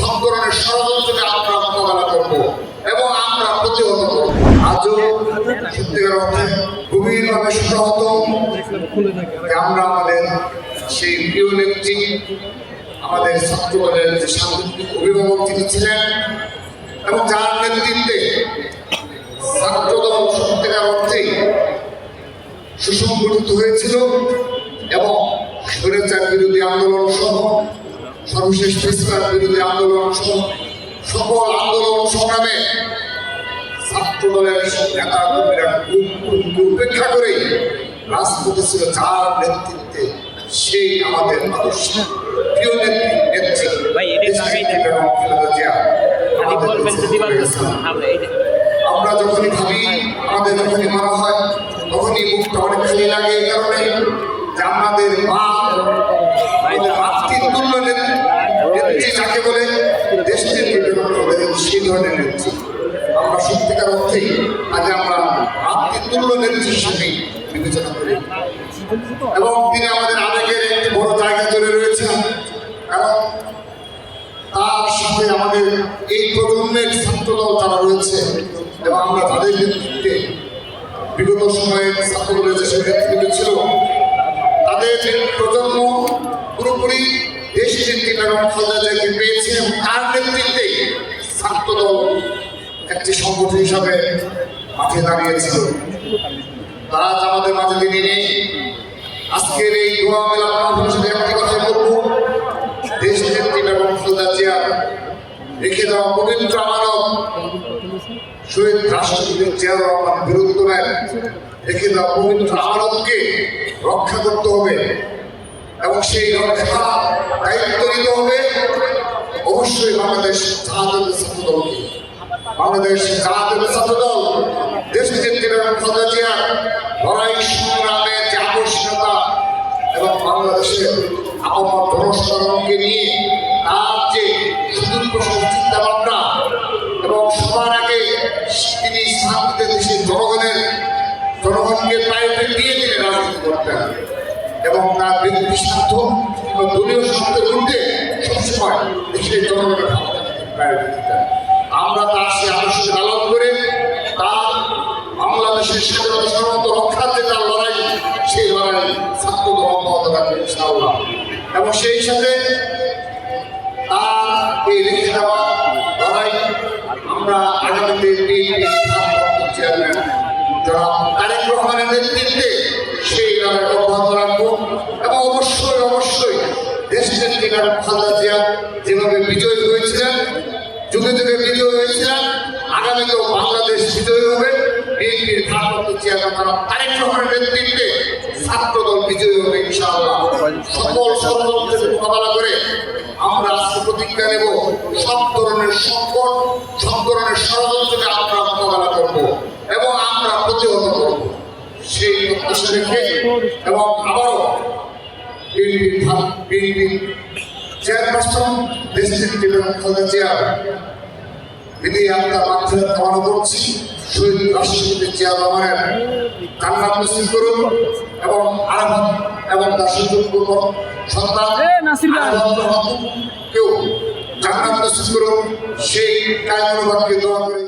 সব ধরনের ষড়যন্ত্রকে আমরা মোকাবেলা করব এবং আমরা প্রতিহত করব। আজও সত্যিকার অর্থে গভীরভাবে শোকাহত আমরা আমাদের সেই প্রিয় নেত্রী, আমাদের ছাত্রদলের যে সাংগঠনিক অভিভাবক তিনি ছিলেন এবং যার নেতৃত্বে ছাত্রদল সত্যিকার অর্থেই সুসংগঠিত হয়েছিল এবং স্বৈরাচার বিরোধী আন্দোলন সহ সর্বশেষ পেশার বিরোধী আন্দোলন সহ সকল আন্দোলন সংগ্রামে ছাত্রদলের নেতা কর্মীরা উপেক্ষা করে রাজপথে ছিল যার নেতৃত্বে সেই আমাদের মানুষ প্রিয় নেত্রী আমরা যখনই ভাবি আমাদের যখনই মারা হয় তখনই মুখটা অনেক খালি লাগে এই কারণে যে আমাদের মা মাতৃতুল্য নেত্রী যাকে বলে দেশটির সেই ধরনের নেত্রী আমরা সত্যিকার অর্থেই আজ আমরা মাতৃতুল্য নেত্রী হিসেবে বিবেচনা করি এবং তিনি আমাদের আবেগের একটি বড় জায়গা চলে রয়েছেন। কারণ তার সাথে আমাদের এই প্রজন্মের ছাত্রদল যারা রয়েছে এবং আমরা তাদের নেতৃত্বে বিগত সময়ে ছাত্রদলের যেসব নেতৃত্ব ছিল তাদের প্রজন্ম পুরোপুরি দেশ নেত্রী বেগম খালেদা জিয়াকে পেয়েছে এবং তার নেতৃত্বে ছাত্রদল একটি সংগঠন হিসাবে মাঠে দাঁড়িয়েছিল। তারা আজ আমাদের মাঝে তিনি নেই। আজকের এই দোয়া মেলা সাথে একটি কথা বলবো, দেশ নেত্রী বেগম খালেদা জিয়া রেখে দেওয়া পবিত্র আমানত শহীদ রাষ্ট্রপতি জিয়াউর রহমান বীরোত্তমের রেখে দেওয়া পবিত্র আমানতকে রক্ষা করতে হবে এবং সেই রক্ষা দায়িত্ব নিতে হবে অবশ্যই বাংলাদেশ জাতীয় ছাত্রদলকে। বাংলাদেশ জাতীয় ছাত্রদল দেশ নেত্রী বেগম খালেদা জিয়ার লড়াই সংগ্রামের যে আকর্ষণীয়তা এবং বাংলাদেশের আবহাওয়া জনসাধারণকে নিয়ে তার যে সুদূরপ্রসারী চিন্তা ভাবনা এবং সবার আগে তিনি শান্তিতে দেশের জনগণকে প্রায়োরিটি দিয়ে তিনি রাজনীতি করতেন এবং তার ব্যক্তি স্বার্থ এবং দলীয় স্বার্থের মধ্যে সবসময় দেশের জনগণের প্রায়োরিটি দিতেন। আমরা তার সে আদর্শকে লালন করে তার বাংলাদেশের স্বাধীনতা সার্বভৌমত্ব রক্ষার যে তার লড়াই, সেই লড়াই ছাত্রদল অব্যাহত রাখবে ইনশাআল্লাহ। এবং সেই সাথে তার এই রেখে দেওয়া লড়াই আমরা আগামীতে চেয়ারম্যান জনাব তারেক রহমানের নেতৃত্বে সেই লড়াই অব্যাহত রাখবো এবং অবশ্যই অবশ্যই দেশ নেত্রী বেগম খালেদা জিয়া যেভাবে বিজয়ী হয়েছিলেন, যুগে যুগে বিজয়ী হয়েছিলেন, আগামীতেও বাংলাদেশ বিজয়ী হবে। বিএনপির ভারপ্রাপ্ত চেয়ারম্যান জনাব তারেক রহমানের নেতৃত্বে ছাত্রদল বিজয়ী হবে ইনশাআল্লাহ। সকল ষড়যন্ত্রের মোকাবেলা করে আমরা আজকে প্রতিজ্ঞা নেব সব ধরনের সংকট, সব ধরনের ষড়যন্ত্রকে আমরা মোকাবেলা করব এবং আমরা প্রতিহত করব সেই প্রত্যাশা রেখে এবং আবারও বিএনপি চেয়ারপারসন দেশ নেত্রী বেগম খালেদা জিয়া বিধি আত্মার মাধ্যমে কামনা করছি শহীদ রাষ্ট্রপতি জিয়াউর রহমানের জান্নাত নসিব করুন এবং আরাফাত এবং তার সুযোগ্য সন্তান কেউ জান্নাত নসিব করুন সেই কায়মনোবাদকে দোয়া করে